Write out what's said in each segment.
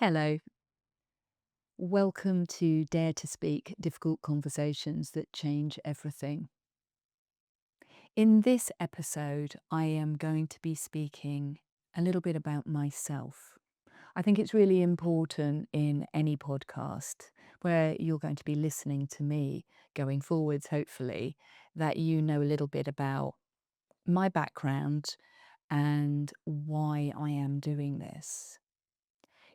Hello. Welcome to Dare to Speak Difficult Conversations that Change Everything. In this episode, I am going to be speaking a little bit about myself. I think it's really important in any podcast where you're going to be listening to me going forwards, hopefully, that you know a little bit about my background and why I am doing this.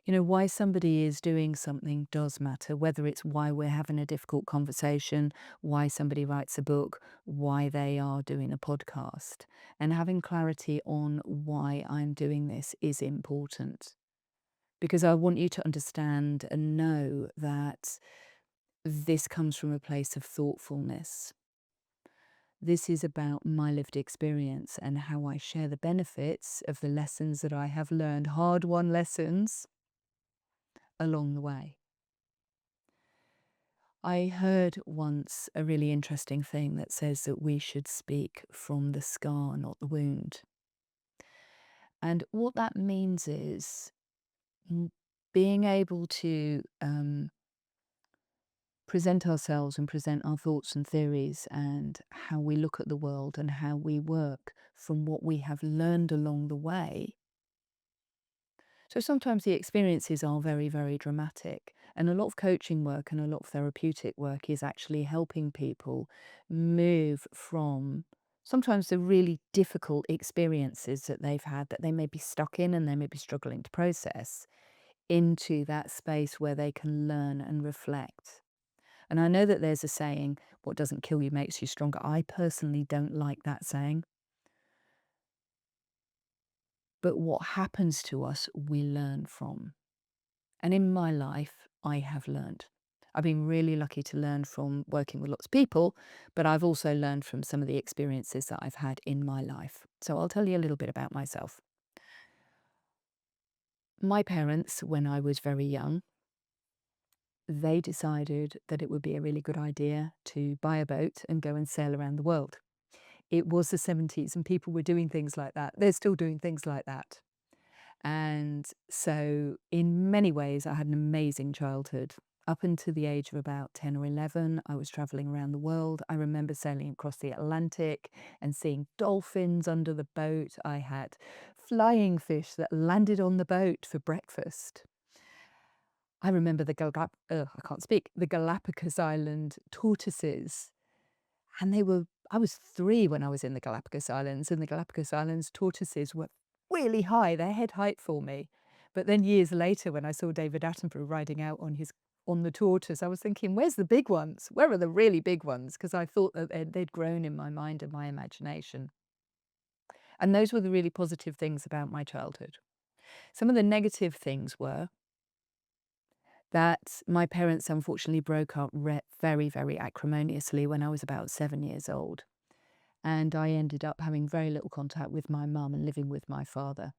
Why somebody is doing something does matter, whether it's why we're having a difficult conversation, why somebody writes a book, why they are doing a podcast. And having clarity on why I'm doing this is important because I want you to understand and know that this comes from a place of thoughtfulness. This is about my lived experience and how I share the benefits of the lessons that I have learned, hard won lessons along the way. I heard once a really interesting thing that says that we should speak from the scar, not the wound. And what that means is mm, being able to present ourselves and present our thoughts and theories and how we look at the world and how we work from what we have learned along the way. So sometimes the experiences are very, very dramatic. And a lot of coaching work and a lot of therapeutic work is actually helping people move from sometimes the really difficult experiences that they've had that they may be stuck in and they may be struggling to process into that space where they can learn and reflect. And I know that there's a saying, what doesn't kill you makes you stronger. I personally don't like that saying. But what happens to us, we learn from. And in my life, I have learned. I've been really lucky to learn from working with lots of people, but I've also learned from some of the experiences that I've had in my life. So I'll tell you a little bit about myself. My parents, when I was very young, they decided that it would be a really good idea to buy a boat and go and sail around the world. It was the 70s and people were doing things like that. They're still doing things like that. And so, in many ways, I had an amazing childhood. Up until the age of about 10 or 11, I was traveling around the world. I remember sailing across the Atlantic and seeing dolphins under the boat. I had flying fish that landed on the boat for breakfast. I remember I can't speak, the Galapagos Island tortoises. And I was 3 when I was in the Galapagos Islands, and the Galapagos Islands tortoises were really high, their head height for me. But then years later, when I saw David Attenborough riding out on the tortoise, I was thinking, "Where's the big ones? Where are the really big ones?" Because I thought that they'd grown in my mind and my imagination. And those were the really positive things about my childhood. Some of the negative things were that my parents unfortunately broke up very, very acrimoniously when I was about 7 years old. And I ended up having very little contact with my mum and living with my father.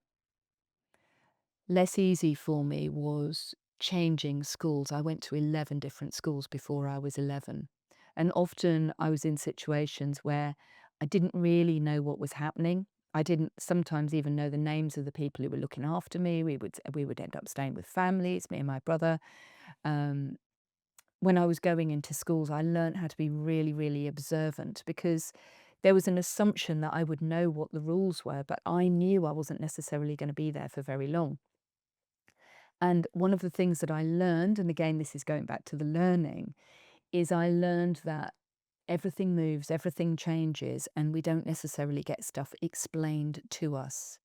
Less easy for me was changing schools. I went to 11 different schools before I was 11. And often I was in situations where I didn't really know what was happening. I didn't sometimes even know the names of the people who were looking after me. We would end up staying with families, me and my brother. Um, when I was going into schools, I learned how to be really, really observant because there was an assumption that I would know what the rules were, but I knew I wasn't necessarily going to be there for very long. And one of the things that I learned, and again, this is going back to the learning, is I learned that everything moves, everything changes, and we don't necessarily get stuff explained to us.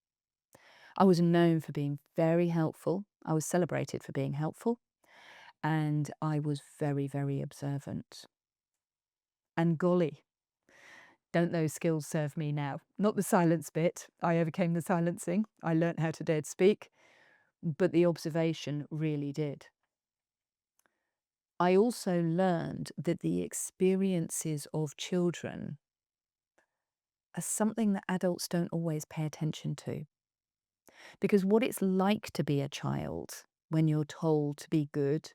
I was known for being very helpful. I was celebrated for being helpful, and I was very, very observant. And golly, don't those skills serve me now? Not the silence bit. I overcame the silencing. I learnt how to dare to speak, but the observation really did. I also learned that the experiences of children are something that adults don't always pay attention to. Because what it's like to be a child when you're told to be good,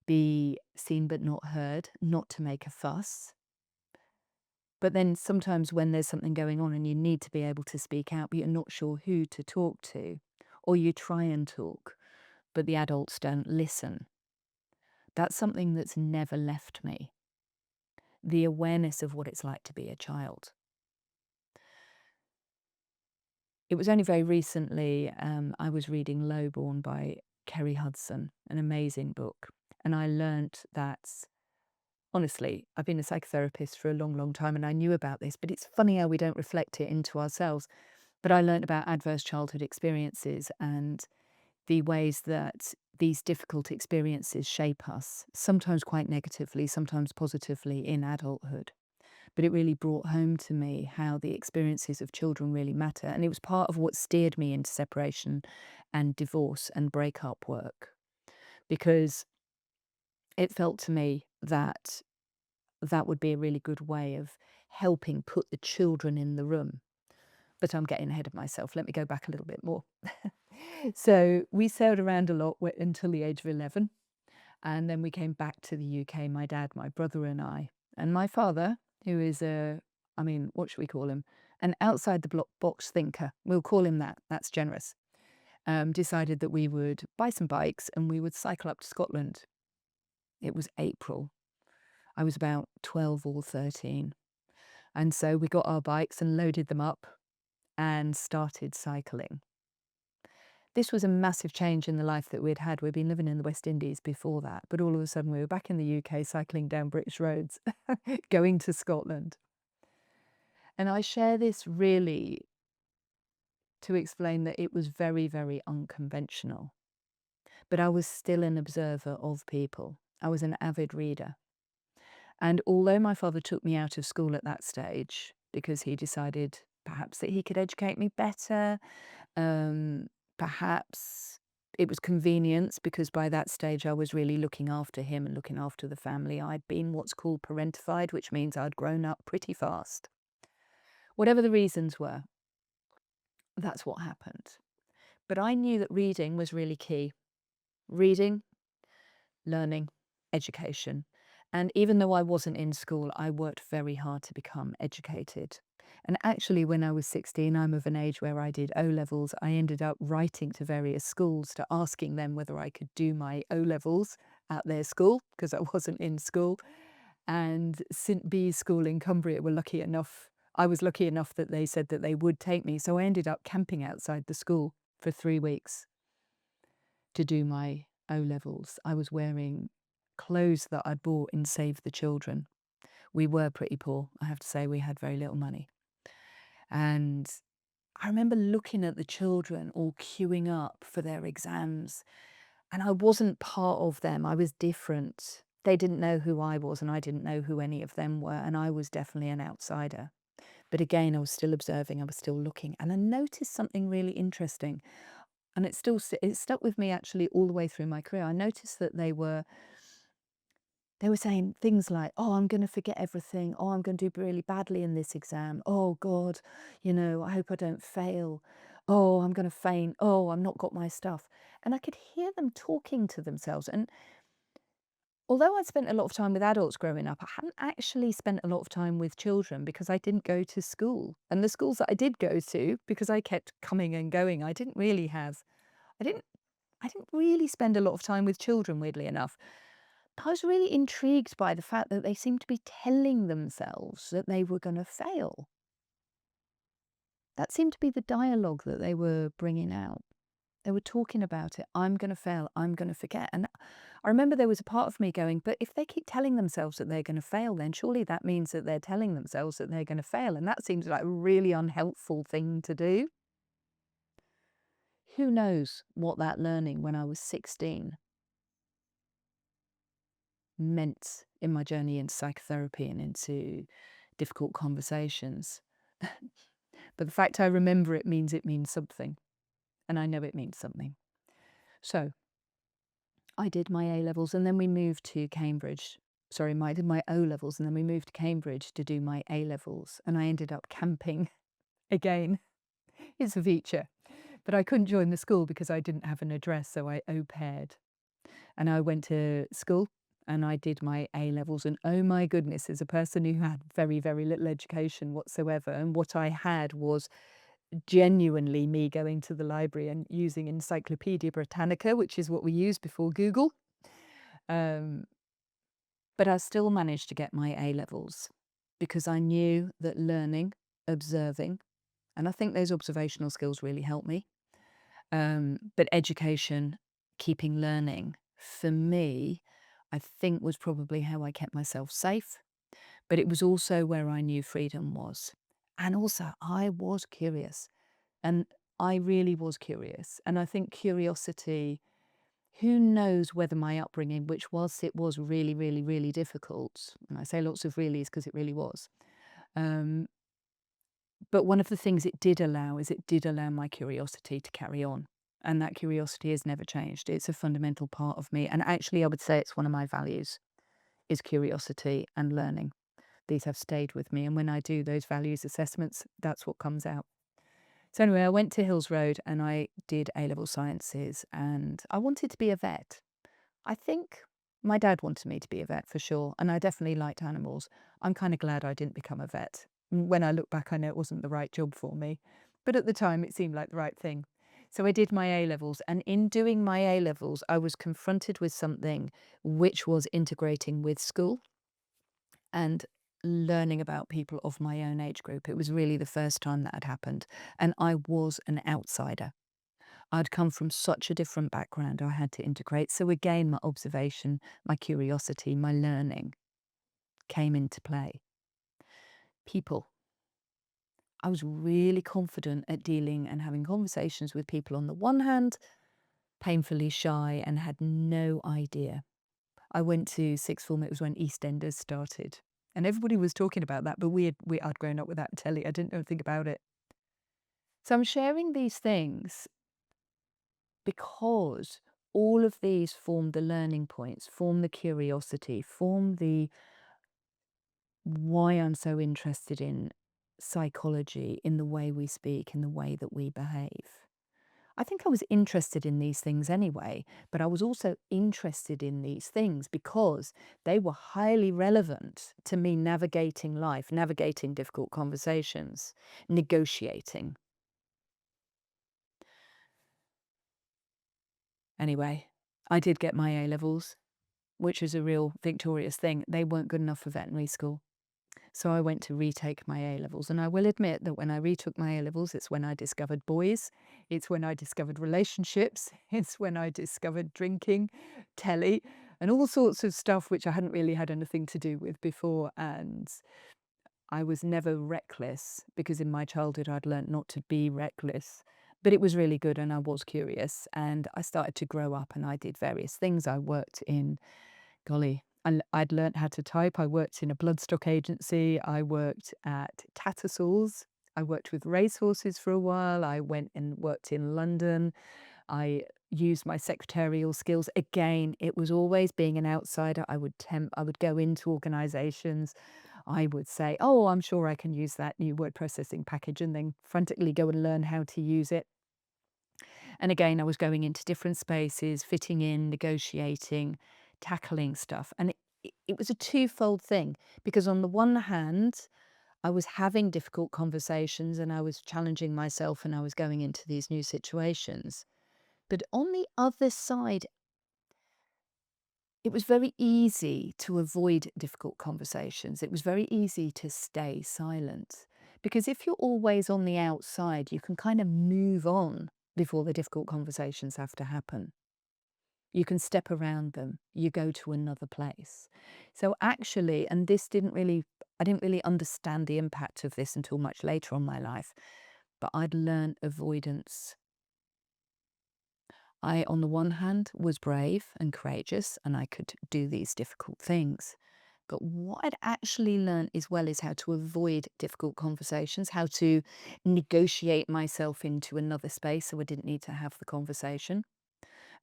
be seen but not heard, not to make a fuss. But then sometimes when there's something going on and you need to be able to speak out, but you're not sure who to talk to, or you try and talk, but the adults don't listen. That's something that's never left me. The awareness of what it's like to be a child. It was only very recently, I was reading Lowborn by Kerry Hudson, an amazing book. And I learnt that, honestly, I've been a psychotherapist for a long, long time and I knew about this, but it's funny how we don't reflect it into ourselves. But I learnt about adverse childhood experiences and the ways that these difficult experiences shape us, sometimes quite negatively, sometimes positively in adulthood. But it really brought home to me how the experiences of children really matter. And it was part of what steered me into separation and divorce and breakup work, because it felt to me that that would be a really good way of helping put the children in the room. But I'm getting ahead of myself. Let me go back a little bit more. So we sailed around a lot until the age of 11. And then we came back to the UK, my dad, my brother, and I. And my father, who is what should we call him? An outside the block box thinker. We'll call him that. That's generous. Decided that we would buy some bikes and we would cycle up to Scotland. It was April. I was about 12 or 13. And so we got our bikes and loaded them up and started cycling. This was a massive change in the life that we'd had. We'd been living in the West Indies before that, but all of a sudden we were back in the UK cycling down British roads, going to Scotland. And I share this really to explain that it was very, very unconventional. But I was still an observer of people. I was an avid reader. And although my father took me out of school at that stage because he decided perhaps that he could educate me better, perhaps it was convenience because by that stage I was really looking after him and looking after the family. I'd been what's called parentified, which means I'd grown up pretty fast. Whatever the reasons were, that's what happened. But I knew that reading was really key. Reading, learning, education. And even though I wasn't in school, I worked very hard to become educated. And actually, when I was 16, I'm of an age where I did O levels. I ended up writing to various schools to asking them whether I could do my O levels at their school because I wasn't in school. And St Bees School in Cumbria were lucky enough. I was lucky enough that they said that they would take me. So I ended up camping outside the school for 3 weeks to do my O levels. I was wearing clothes that I'd bought in Save the Children. We were pretty poor. I have to say, we had very little money. And I remember looking at the children all queuing up for their exams, and I wasn't part of them. I was different. They didn't know who I was, and I didn't know who any of them were, and I was definitely an outsider. But again, I was still observing, I was still looking, and I noticed something really interesting, and it stuck with me actually all the way through my career. I noticed that they were saying things like, "Oh, I'm gonna forget everything. Oh, I'm gonna do really badly in this exam. Oh God, I hope I don't fail. Oh, I'm gonna faint. Oh, I've not got my stuff." And I could hear them talking to themselves. And although I'd spent a lot of time with adults growing up, I hadn't actually spent a lot of time with children because I didn't go to school. And the schools that I did go to, because I kept coming and going, I didn't I didn't really spend a lot of time with children, weirdly enough. I was really intrigued by the fact that they seemed to be telling themselves that they were going to fail. That seemed to be the dialogue that they were bringing out. They were talking about it. I'm going to fail. I'm going to forget. And I remember there was a part of me going, but if they keep telling themselves that they're going to fail, then surely that means that they're telling themselves that they're going to fail. And that seems like a really unhelpful thing to do. Who knows what that learning when I was 16 meant in my journey into psychotherapy and into difficult conversations. But the fact I remember it means something. And I know it means something. So I did my A levels and then we moved to Cambridge. Sorry, I did my O levels and then we moved to Cambridge to do my A levels. And I ended up camping again. It's a feature. But I couldn't join the school because I didn't have an address. So I au paired. And I went to school and I did my A levels. And oh my goodness, as a person who had very, very little education whatsoever, and what I had was genuinely me going to the library and using Encyclopedia Britannica, which is what we used before Google. Um, but I still managed to get my A levels because I knew that learning, observing, and I think those observational skills really helped me. But education, keeping learning, for me, I think was probably how I kept myself safe, but it was also where I knew freedom was. And also, I was curious, and I really was curious. And I think curiosity, who knows whether my upbringing, which whilst it was really, really, really difficult, and I say lots of reallys because it really was, um, but one of the things it did allow is it did allow my curiosity to carry on. And that curiosity has never changed. It's a fundamental part of me. And actually, I would say it's one of my values is curiosity and learning. These have stayed with me. And when I do those values assessments, that's what comes out. So anyway, I went to Hills Road and I did A-level sciences and I wanted to be a vet. I think my dad wanted me to be a vet for sure, and I definitely liked animals. I'm kind of glad I didn't become a vet. When I look back, I know it wasn't the right job for me, but at the time it seemed like the right thing. So I did my A levels, and in doing my A levels, I was confronted with something which was integrating with school and learning about people of my own age group. It was really the first time that had happened, and I was an outsider. I'd come from such a different background I had to integrate. So again, my observation, my curiosity, my learning came into play. People. I was really confident at dealing and having conversations with people on the one hand, painfully shy and had no idea. I went to sixth form, it was when EastEnders started. And everybody was talking about that, but I'd grown up with that telly. I didn't know anything about it. So I'm sharing these things because all of these form the learning points, form the curiosity, form the why I'm so interested in psychology, in the way we speak, in the way that we behave. I think I was interested in these things anyway, but I was also interested in these things because they were highly relevant to me navigating life, navigating difficult conversations, negotiating. Anyway, I did get my A levels, which is a real victorious thing. They weren't good enough for veterinary school. So I went to retake my A levels. And I will admit that when I retook my A levels, it's when I discovered boys, it's when I discovered relationships, it's when I discovered drinking, telly, and all sorts of stuff which I hadn't really had anything to do with before. And I was never reckless because in my childhood I'd learnt not to be reckless. But it was really good and I was curious. And I started to grow up and I did various things. I worked in Golly, I'd learnt how to type. I worked in a bloodstock agency. I worked at Tattersalls. I worked with racehorses for a while. I went and worked in London. I used my secretarial skills. Again, it was always being an outsider. I would go into organizations. I would say, "Oh, I'm sure I can use that new word processing package," and then frantically go and learn how to use it. And again, I was going into different spaces, fitting in, negotiating, tackling stuff. And it was a twofold thing because, on the one hand, I was having difficult conversations and I was challenging myself and I was going into these new situations. But on the other side, it was very easy to avoid difficult conversations. It was very easy to stay silent because if you're always on the outside, you can kind of move on before the difficult conversations have to happen. You can step around them. You go to another place. So actually, and I didn't really understand the impact of this until much later on my life, but I'd learned avoidance. I, on the one hand, was brave and courageous and I could do these difficult things. But what I'd actually learned as well is how to avoid difficult conversations, how to negotiate myself into another space so I didn't need to have the conversation.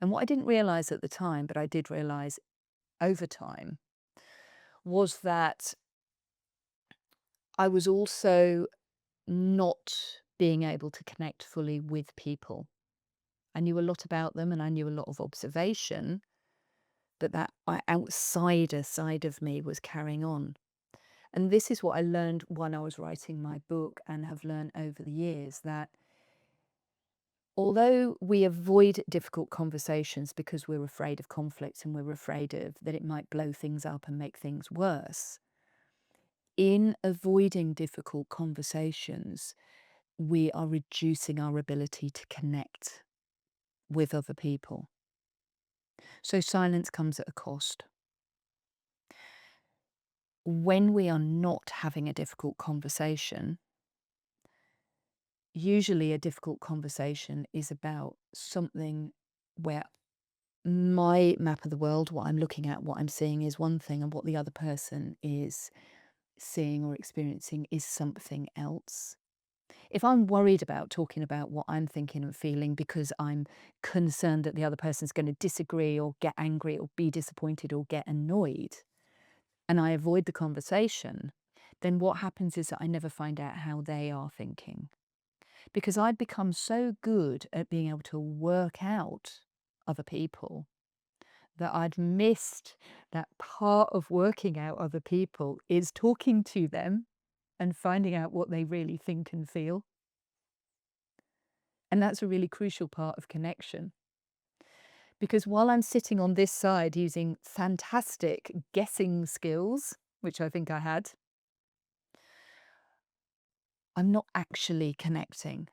And what I didn't realize at the time, but I did realize over time, was that I was also not being able to connect fully with people. I knew a lot about them and I knew a lot of observation, but that outsider side of me was carrying on. And this is what I learned when I was writing my book and have learned over the years, that although we avoid difficult conversations because we're afraid of conflict and we're afraid of that it might blow things up and make things worse, in avoiding difficult conversations, we are reducing our ability to connect with other people. So silence comes at a cost. When we are not having a difficult conversation, usually a difficult conversation is about something where my map of the world, what I'm looking at, what I'm seeing is one thing, and what the other person is seeing or experiencing is something else. If I'm worried about talking about what I'm thinking and feeling because I'm concerned that the other person's going to disagree or get angry or be disappointed or get annoyed, and I avoid the conversation, then what happens is that I never find out how they are thinking. Because I'd become so good at being able to work out other people that I'd missed that part of working out other people is talking to them and finding out what they really think and feel. And that's a really crucial part of connection. Because while I'm sitting on this side using fantastic guessing skills, which I think I had, I'm not actually connecting.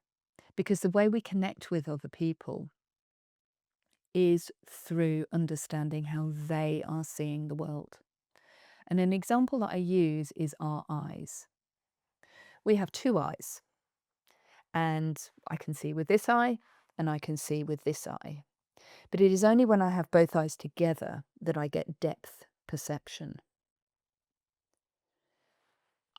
Because the way we connect with other people is through understanding how they are seeing the world. And an example that I use is our eyes. We have two eyes, and I can see with this eye and I can see with this eye. But it is only when I have both eyes together that I get depth perception.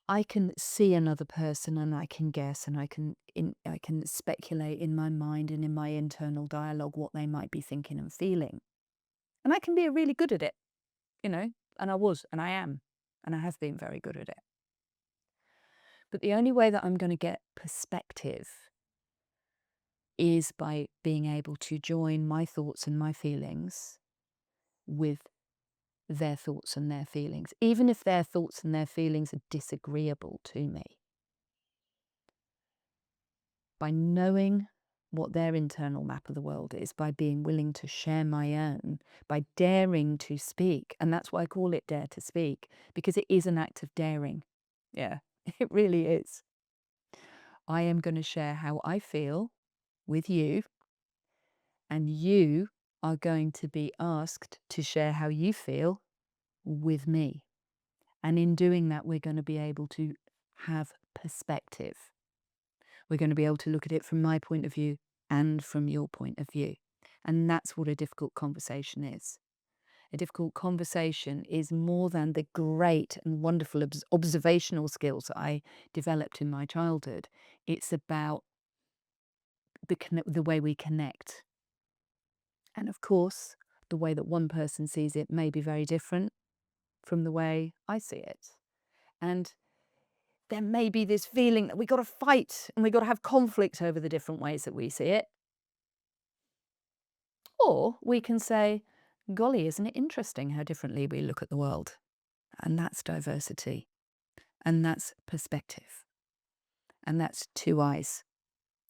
I can see another person and I can guess and I can speculate in my mind and in my internal dialogue what they might be thinking and feeling. And I can be really good at it, you know, and I was and I am and I have been very good at it. But the only way that I'm going to get perspective is by being able to join my thoughts and my feelings with their thoughts and their feelings, even if their thoughts and their feelings are disagreeable to me. By knowing what their internal map of the world is, by being willing to share my own, by daring to speak. And that's why I call it dare to speak, because it is an act of daring. Yeah, it really is. I am going to share how I feel with you, and you are going to be asked to share how you feel with me. And in doing that, we're going to be able to have perspective. We're going to be able to look at it from my point of view and from your point of view. And that's what a difficult conversation is. A difficult conversation is more than the great and wonderful observational skills that I developed in my childhood. It's about the way we connect. And of course, the way that one person sees it may be very different from the way I see it. And there may be this feeling that we got to fight and we got to have conflict over the different ways that we see it. Or we can say, golly, isn't it interesting how differently we look at the world? And that's diversity. And that's perspective. And that's two eyes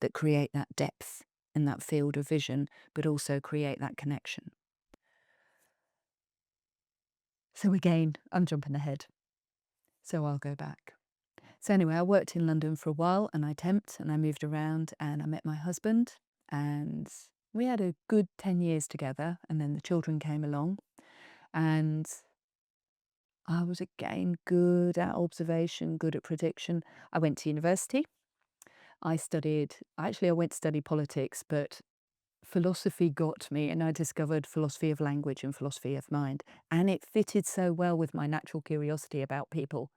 that create that depth in that field of vision, but also create that connection. So again, I'm jumping ahead. So I'll go back. So anyway, I worked in London for a while and I temped and I moved around and I met my husband and we had a good 10 years together, and then the children came along and I was again good at observation, good at prediction. I went to university. I went to study politics, but philosophy got me and I discovered philosophy of language and philosophy of mind. And it fitted so well with my natural curiosity about people.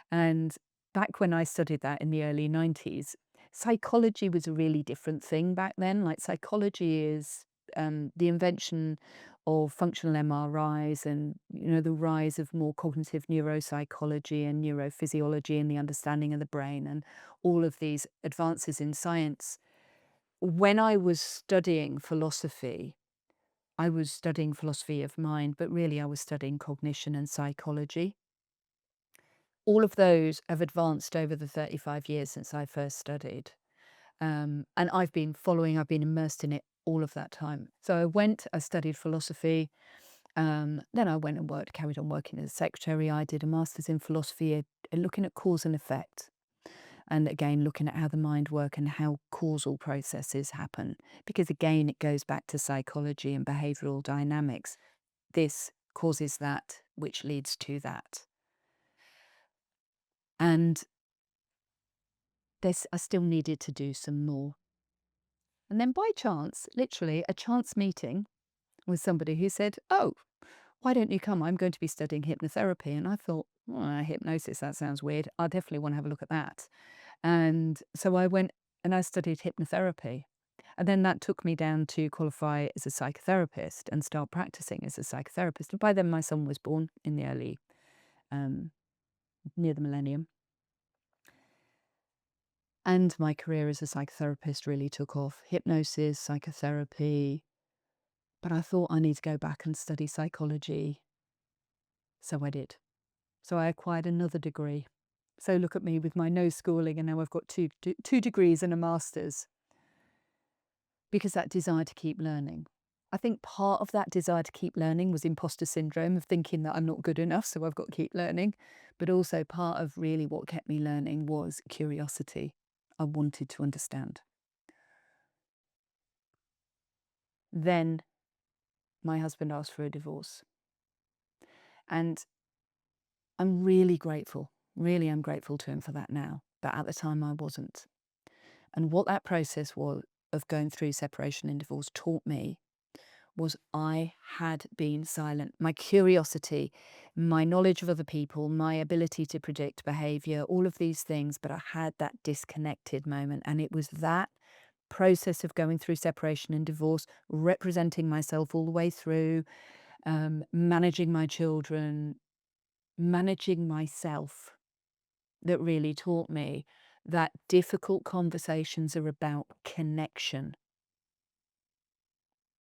And back when I studied that in the early 90s, psychology was a really different thing back then. Like psychology is the invention of functional MRIs and the rise of more cognitive neuropsychology and neurophysiology and the understanding of the brain and all of these advances in science. When I was studying philosophy, I was studying philosophy of mind, but really I was studying cognition and psychology. all of those have advanced over the 35 years since I first studied. And I've been immersed in it all of that time. So I studied philosophy. Then I went and carried on working as a secretary. I did a master's in philosophy, looking at cause and effect. And again, looking at how the mind works and how causal processes happen. Because again, it goes back to psychology and behavioral dynamics. This causes that, which leads to that. And I still needed to do some more. And then by chance, literally a chance meeting with somebody who said, "Oh, why don't you come? I'm going to be studying hypnotherapy." And I thought, "Oh, hypnosis, that sounds weird. I definitely want to have a look at that." And so I went and I studied hypnotherapy. And then that took me down to qualify as a psychotherapist and start practicing as a psychotherapist. And by then, my son was born in the um, near the millennium. And my career as a psychotherapist really took off. Hypnosis, psychotherapy. But I thought I need to go back and study psychology. So I did. So I acquired another degree. So look at me with my no schooling, and now I've got two degrees and a master's. Because that desire to keep learning. I think part of that desire to keep learning was imposter syndrome of thinking that I'm not good enough, so I've got to keep learning. But also part of really what kept me learning was curiosity. I wanted to understand. Then my husband asked for a divorce. And I'm really grateful. Really, I'm grateful to him for that now. But at the time, I wasn't. And what that process was of going through separation and divorce taught me was I had been silent. My curiosity, my knowledge of other people, my ability to predict behavior, all of these things, but I had that disconnected moment. And it was that process of going through separation and divorce, representing myself all the way through, managing my children, managing myself, that really taught me that difficult conversations are about connection.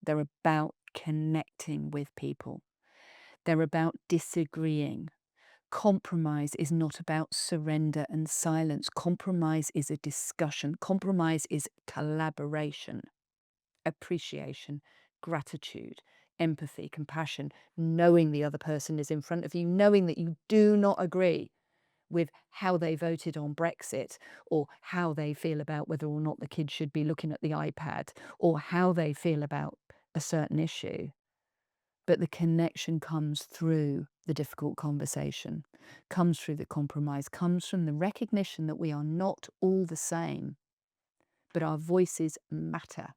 They're about connecting with people. They're about disagreeing. Compromise is not about surrender and silence. Compromise is a discussion. Compromise is collaboration, appreciation, gratitude, empathy, compassion, knowing the other person is in front of you, knowing that you do not agree with how they voted on Brexit, or how they feel about whether or not the kids should be looking at the iPad, or how they feel about a certain issue. But the connection comes through the difficult conversation, comes through the compromise, comes from the recognition that we are not all the same, but our voices matter.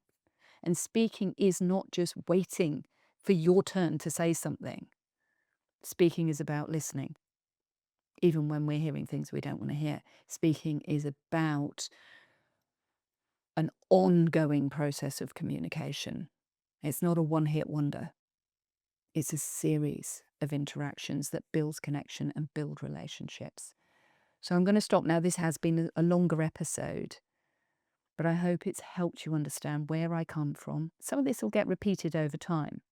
And speaking is not just waiting for your turn to say something. Speaking is about listening, even when we're hearing things we don't want to hear. Speaking is about an ongoing process of communication. It's not a one-hit wonder. It's a series of interactions that builds connection and build relationships. So I'm going to stop now. This has been a longer episode, but I hope it's helped you understand where I come from. Some of this will get repeated over time,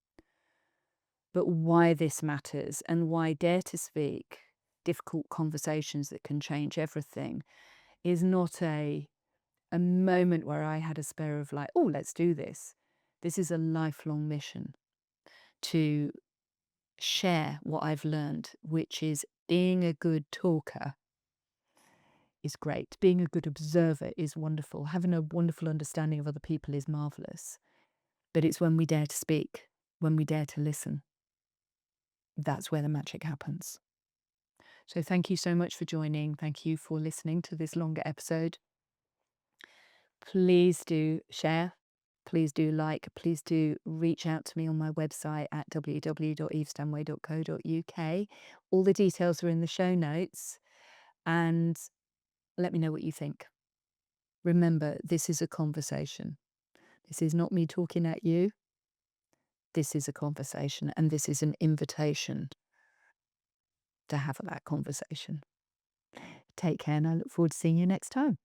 but why this matters and why Dare to Speak, difficult conversations that can change everything, is not a moment where I had a spare of like, oh, let's do this. This is a lifelong mission to share what I've learned, which is being a good talker is great. Being a good observer is wonderful. Having a wonderful understanding of other people is marvelous. But it's when we dare to speak, when we dare to listen, that's where the magic happens. So thank you so much for joining. Thank you for listening to this longer episode. Please do share. Please do like. Please do reach out to me on my website at www.evestanway.co.uk. All the details are in the show notes. And let me know what you think. Remember, this is a conversation. This is not me talking at you. This is a conversation, and this is an invitation to have that conversation. Take care, and I look forward to seeing you next time.